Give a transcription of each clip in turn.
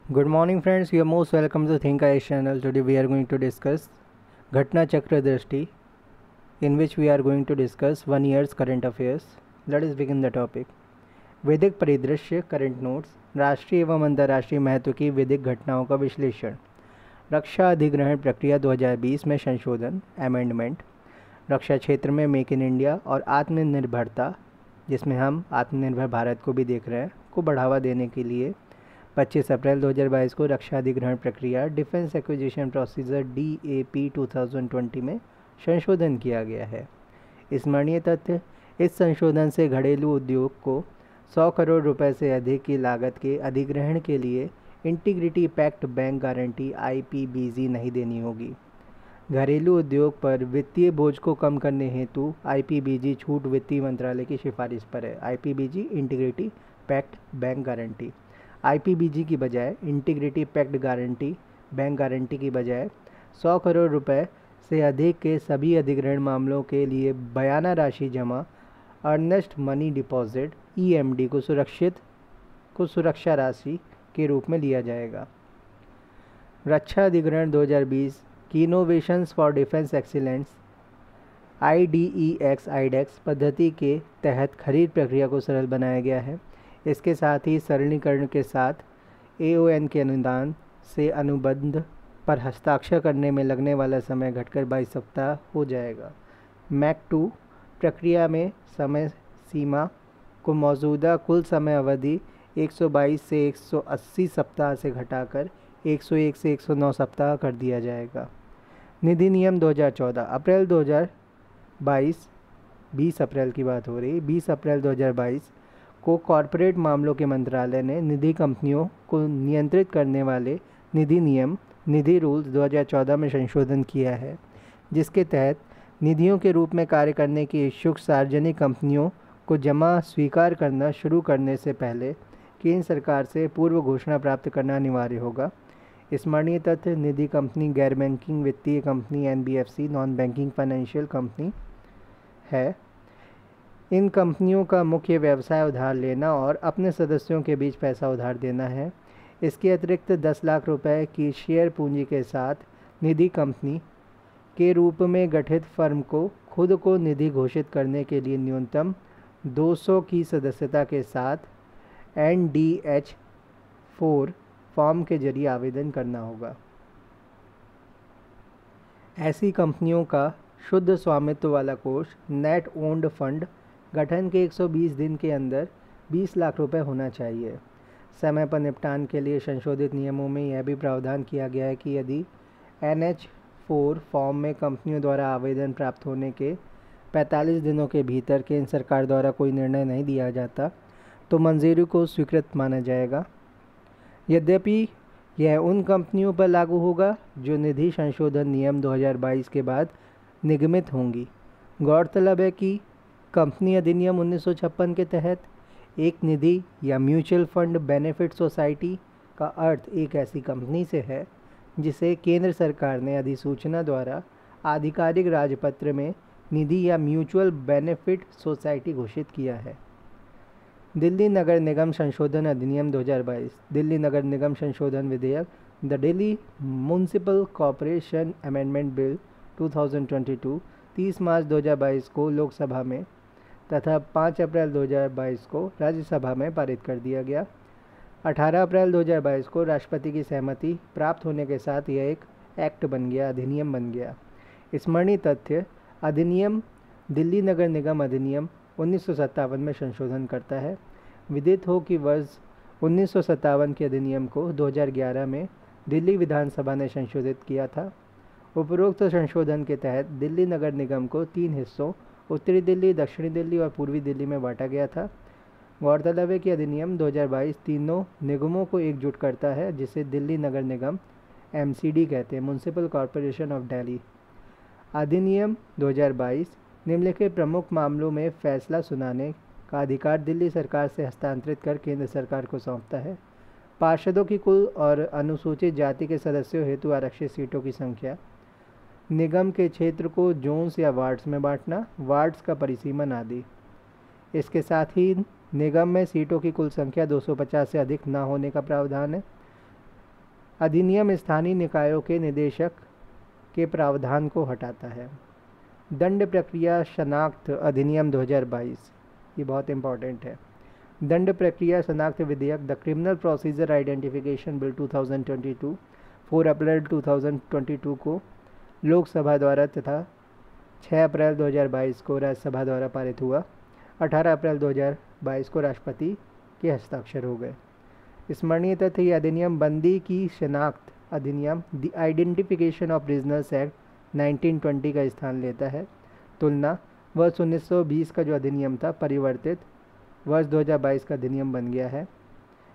Good morning, friends. You are most welcome to Think IS channel. Today we are going to discuss Ghatna Chakra Drishti, in which we are going to discuss 1 year's current affairs. Let us begin the topic. वैदिक परिदृश्य current notes, राष्ट्रीय एवं अंतर्राष्ट्रीय महत्व की वैदिक घटनाओं का विश्लेषण, रक्षा अधिग्रहण प्रक्रिया 2020 में संशोधन अमेंडमेंट, रक्षा क्षेत्र में मेक इन इंडिया और आत्मनिर्भरता, जिसमें हम आत्मनिर्भर भारत को भी देख रहे हैं, को बढ़ावा देने के लिए 25 अप्रैल 2022 को रक्षा अधिग्रहण प्रक्रिया डिफेंस एक्विजिशन प्रोसीजर DAP 2020 में संशोधन किया गया है। स्मरणीय तथ्य, इस संशोधन से घरेलू उद्योग को 100 करोड़ रुपए से अधिक की लागत के अधिग्रहण के लिए integrity pact bank guarantee IPBG नहीं देनी होगी। घरेलू उद्योग पर वित्तीय बोझ को कम करने हेतु IPBG छूट वित्तीय मंत्रालय की सिफारिश पर है। IPBG integrity pact bank guarantee, IPBG की बजाय integrity pact guarantee bank guarantee की बजाय 100 करोड़ रुपए से अधिक के सभी अधिग्रहण मामलों के लिए बयाना राशि जमा अर्नेस्ट मनी डिपॉजिट EMD को सुरक्षा राशि के रूप में लिया जाएगा। रक्षा अधिग्रहण 2020 की innovations for defence excellence IDEX पद्धति के तहत खरीद प्रक्रिया को सरल बनाया गया है। इसके साथ ही सरलीकरण के साथ AON के अनुदान से अनुबंध पर हस्ताक्षर करने में लगने वाला समय घटकर 22 सप्ताह हो जाएगा। मैक 2 प्रक्रिया में समय सीमा को मौजूदा कुल समय अवधि 122 से 180 सप्ताह से घटाकर 101 से 109 सप्ताह कर दिया जाएगा। निधि नियम 2014 अप्रैल 2022 20 अप्रैल की बात हो रही 20 अप्रैल 2022 को कॉरपोरेट मामलों के मंत्रालय ने निधि कंपनियों को नियंत्रित करने वाले निधि नियम निधि रूल्स 2014 में संशोधन किया है, जिसके तहत निधियों के रूप में कार्य करने की इच्छुक सार्वजनिक कंपनियों को जमा स्वीकार करना शुरू करने से पहले केंद्र सरकार से पूर्व घोषणा प्राप्त करना अनिवार्य होगा। स्मरणीय तथ्य, निधि कंपनी गैर बैंकिंग वित्तीय company NBFC non banking financial company है। इन कंपनियों का मुख्य व्यवसाय उधार लेना और अपने सदस्यों के बीच पैसा उधार देना है। इसके अतिरिक्त 10 लाख रुपए की शेयर पूंजी के साथ निधि कंपनी के रूप में गठित फर्म को खुद को निधि घोषित करने के लिए न्यूनतम 200 की सदस्यता के साथ NDH 4 फॉर्म के जरिए आवेदन करना होगा। ऐसी कंपनियों का शुद्ध स्वामित्व वाला कोष नेट ओन्ड फंड गठन के 120 दिन के अंदर 20 लाख रुपए होना चाहिए। समय पर निपटान के लिए संशोधित नियमों में यह भी प्रावधान किया गया है कि यदि NH 4 फॉर्म में कंपनियों द्वारा आवेदन प्राप्त होने के 45 दिनों के भीतर केंद्र सरकार द्वारा कोई निर्णय नहीं दिया जाता तो मंजूरी को स्वीकृत माना जाएगा। यद्यपि यह उन कंपनियों पर लागू होगा जो निधि संशोधन नियम 2022 के बाद निगमित होंगी। गौरतलब है कि कंपनी अधिनियम 1956 के तहत एक निधि या म्यूचुअल फंड बेनिफिट सोसाइटी का अर्थ एक ऐसी कंपनी से है जिसे केंद्र सरकार ने अधिसूचना द्वारा आधिकारिक राजपत्र में निधि या म्यूचुअल बेनिफिट सोसाइटी घोषित किया है। दिल्ली नगर निगम संशोधन अधिनियम 2022 दिल्ली नगर निगम संशोधन विधेयक the Delhi municipal corporation amendment bill 2022 30 मार्च 2022 को लोकसभा में तथा 5 अप्रैल 2022 को राज्यसभा में पारित कर दिया गया। 18 अप्रैल 2022 को राष्ट्रपति की सहमति प्राप्त होने के साथ यह एक एक्ट बन गया, अधिनियम बन गया। स्मरणीय तथ्य, अधिनियम दिल्ली नगर निगम अधिनियम 1957 में संशोधन करता है। विदित हो कि वर्ष 1957 के अधिनियम को 2011 में दिल्ली विधानसभा ने संशोधित किया था। उपरोक्त संशोधन के तहत दिल्ली नगर निगम को 3 हिस्सों उत्तरी दिल्ली, दक्षिणी दिल्ली और पूर्वी दिल्ली में बांटा गया था। गौरतलब है कि अधिनियम 2022 तीनों निगमों को एकजुट करता है, जिसे दिल्ली नगर निगम MCD कहते हैं, म्युनिसिपल कॉरपोरेशन ऑफ दिल्ली। अधिनियम 2022 निम्नलिखित प्रमुख मामलों में फैसला सुनाने का अधिकार दिल्ली सरकार से हस्तांतरित कर केंद्र सरकार को सौंपता है। पार्षदों की कुल और अनुसूचित जाति के सदस्यों हेतु आरक्षित सीटों की संख्या, निगम के क्षेत्र को जोन्स या वार्ड्स में बांटना, वार्ड्स का परिसीमन आदि। इसके साथ ही निगम में सीटों की कुल संख्या 250 से अधिक न होने का प्रावधान है। अधिनियम स्थानीय निकायों के निदेशक के प्रावधान को हटाता है। दंड प्रक्रिया शनाख्त अधिनियम 2022, ये बहुत इंपॉर्टेंट है। दंड प्रक्रिया शनाख्त विधेयक the criminal procedure identification bill 2022 4 अप्रैल 2022 को लोकसभा द्वारा तथा 6 अप्रैल 2022 को राज्यसभा द्वारा पारित हुआ। 18 अप्रैल 2022 को राष्ट्रपति के हस्ताक्षर हो गए। स्मरणीय तथ्य, ये अधिनियम बंदी की शनाख्त अधिनियम the identification of prisoners act 1920 का स्थान लेता है। तुलना, वर्ष 1920 का जो अधिनियम था परिवर्तित वर्ष 2022 का अधिनियम बन गया है।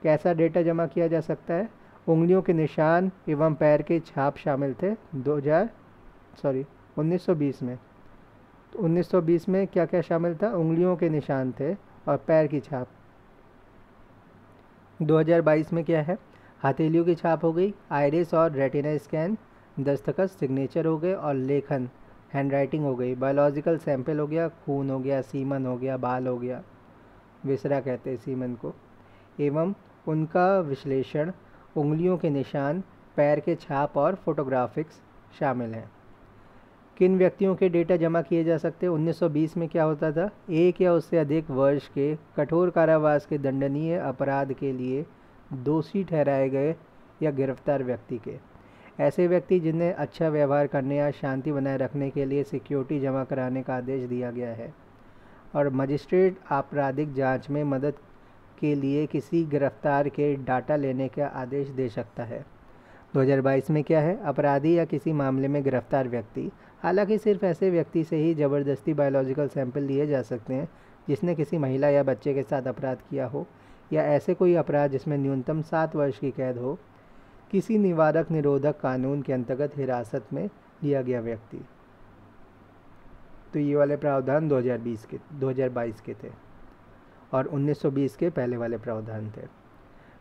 कैसा डेटा जमा किया जा सकता है? उंगलियों के निशान एवं पैर के छाप शामिल थे 1920 में। तो 1920 में क्या क्या शामिल था? उंगलियों के निशान थे और पैर की छाप। 2022 में क्या है? हथेलियों की छाप हो गई, आइरिस और रेटिना स्कैन, दस्तखत सिग्नेचर हो गए और लेखन हैंडराइटिंग हो गई। बायोलॉजिकल सैंपल हो गया, खून हो गया, सीमन हो गया, बाल हो गया, विसरा कहते हैं सीमन को, एवं उनका विश्लेषण, उंगलियों के निशान, पैर के छाप और फोटोग्राफिक्स शामिल हैं। किन व्यक्तियों के डेटा जमा किए जा सकते हैं? 1920 में क्या होता था? एक या उससे अधिक वर्ष के कठोर कारावास के दंडनीय अपराध के लिए दोषी ठहराए गए या गिरफ्तार व्यक्ति के, ऐसे व्यक्ति जिन्हें अच्छा व्यवहार करने या शांति बनाए रखने के लिए सिक्योरिटी जमा कराने का आदेश दिया गया है, और मजिस्ट्रेट आपराधिक जांच में मदद के लिए किसी गिरफ्तार के डाटा लेने का आदेश दे सकता है। 2022 में क्या है? अपराधी या किसी मामले में गिरफ्तार व्यक्ति, हालांकि सिर्फ ऐसे व्यक्ति से ही ज़बरदस्ती बायोलॉजिकल सैंपल लिए जा सकते हैं जिसने किसी महिला या बच्चे के साथ अपराध किया हो, या ऐसे कोई अपराध जिसमें न्यूनतम 7 वर्ष की कैद हो, किसी निवारक निरोधक कानून के अंतर्गत हिरासत में लिया गया व्यक्ति। तो ये वाले प्रावधान 2022 के थे और 1920 के पहले वाले प्रावधान थे।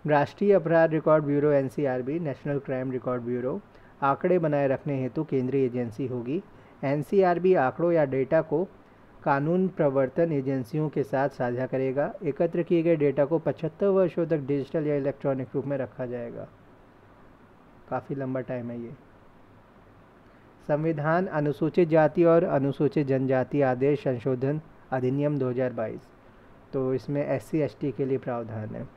राष्ट्रीय अपराध record bureau NCRB, national crime record bureau, आंकड़े बनाए रखने हेतु केंद्रीय एजेंसी होगी। NCRB आंकड़ों या डेटा को कानून प्रवर्तन एजेंसियों के साथ साझा करेगा। एकत्र किए गए डेटा को 75 वर्षों तक डिजिटल या इलेक्ट्रॉनिक रूप में रखा जाएगा। काफ़ी लंबा टाइम है ये। संविधान अनुसूचित जाति और अनुसूचित जनजाति आदेश संशोधन अधिनियम 2022, तो इसमें SC ST के लिए प्रावधान है।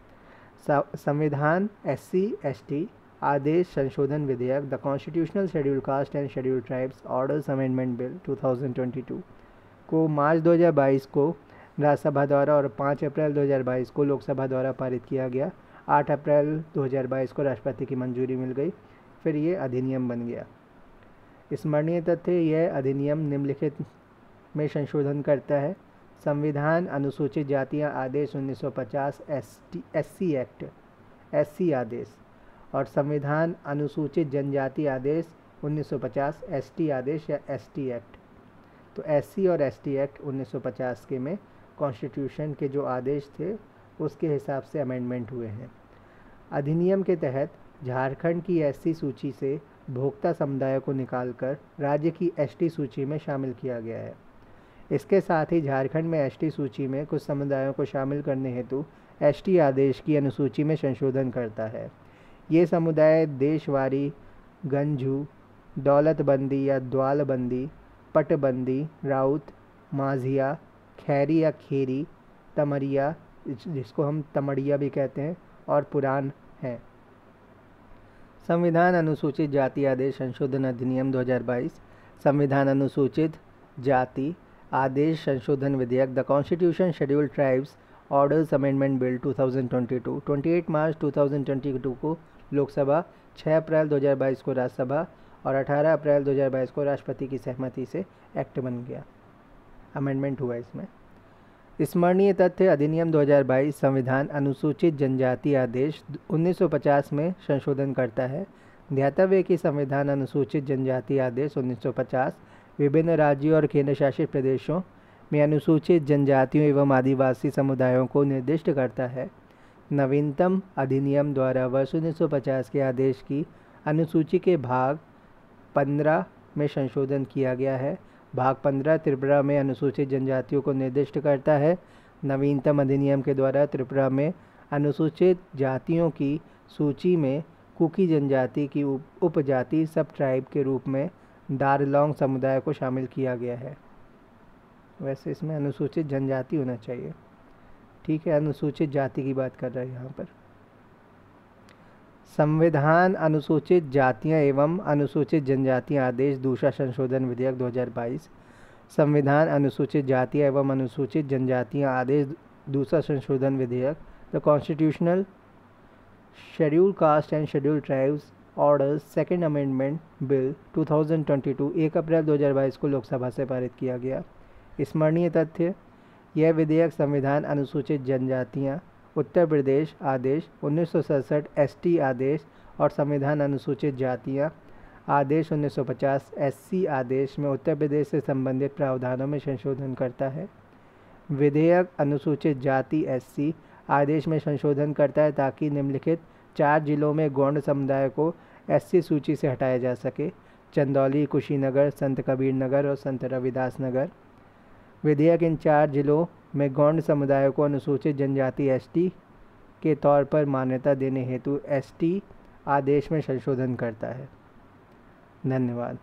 संविधान SC ST आदेश संशोधन विधेयक the constitutional schedule caste and schedule tribes orders amendment bill 2022 को मार्च 2022 को राज्यसभा द्वारा और 5 अप्रैल 2022 को लोकसभा द्वारा पारित किया गया। 8 अप्रैल 2022 को राष्ट्रपति की मंजूरी मिल गई, फिर ये अधिनियम बन गया। स्मरणीय तथ्य, यह अधिनियम निम्नलिखित में संशोधन करता है: संविधान अनुसूचित जातियां आदेश 1950 SC एक्ट SC आदेश, और संविधान अनुसूचित जनजाति आदेश 1950 ST आदेश या ST एक्ट। तो SC और ST एक्ट 1950 के में कॉन्स्टिट्यूशन के जो आदेश थे उसके हिसाब से अमेंडमेंट हुए हैं। अधिनियम के तहत झारखंड की SC सूची से भोक्ता समुदाय को निकालकर राज्य की ST सूची में शामिल किया गया है। इसके साथ ही झारखंड में ST सूची में कुछ समुदायों को शामिल करने हेतु ST आदेश की अनुसूची में संशोधन करता है। ये समुदाय देशवारी, गंजू, दौलतबंदी या द्वालबंदी, पटबंदी, राउत, माझिया, खैरी या खेरी, तमरिया, जिसको हम तमड़िया भी कहते हैं, और पुरान हैं। संविधान अनुसूचित जाति आदेश संशोधन अधिनियम 2022, संविधान अनुसूचित जाति आदेश संशोधन विधेयक the constitution schedule tribes orders amendment bill 2022 28 मार्च 2022 को लोकसभा, 6 अप्रैल 2022 को राज्यसभा और 18 अप्रैल 2022 को राष्ट्रपति की सहमति से एक्ट बन गया, अमेंडमेंट हुआ इसमें। स्मरणीय तथ्य, अधिनियम 2022 संविधान अनुसूचित जनजाति आदेश 1950 में संशोधन करता है। ध्यातव्य कि संविधान अनुसूचित जनजाति आदेश 1950 विभिन्न राज्यों और केंद्र शासित प्रदेशों में अनुसूचित जनजातियों एवं आदिवासी समुदायों को निर्दिष्ट करता है। नवीनतम अधिनियम द्वारा वर्ष 1950 के आदेश की अनुसूची के भाग 15 में संशोधन किया गया है। भाग 15 त्रिपुरा में अनुसूचित जनजातियों को निर्दिष्ट करता है। नवीनतम अधिनियम के द्वारा त्रिपुरा में अनुसूचित जातियों की सूची में कुकी जनजाति की उपजाति सब ट्राइब के रूप में दारलोंग समुदाय को शामिल किया गया है। वैसे इसमें अनुसूचित जनजाति होना चाहिए, ठीक है, अनुसूचित जाति की बात कर रहा है यहाँ पर। संविधान अनुसूचित जातियाँ एवं अनुसूचित जनजातियाँ आदेश दूसरा संशोधन विधेयक 2022। संविधान अनुसूचित जातियाँ एवं अनुसूचित जनजातियाँ आदेश दूसरा संशोधन विधेयक the constitutional schedule caste and schedule tribes orders second amendment bill 2022 1 अप्रैल 2022 को लोकसभा से पारित किया गया। स्मरणीय तथ्य, यह विधेयक संविधान अनुसूचित जनजातियाँ उत्तर प्रदेश आदेश 1967 एसटी आदेश और संविधान अनुसूचित जातियाँ आदेश 1950 एससी आदेश में उत्तर प्रदेश से संबंधित प्रावधानों में संशोधन करता है। विधेयक अनुसूचित जाति एससी आदेश में संशोधन करता है ताकि निम्नलिखित 4 जिलों में गौंड समुदाय को एससी सूची से हटाया जा सके: चंदौली, कुशीनगर, संत कबीर नगर और संत रविदास नगर। विधेयक इन 4 जिलों में गौंड समुदाय को अनुसूचित जनजाति एसटी के तौर पर मान्यता देने हेतु एसटी आदेश में संशोधन करता है। धन्यवाद।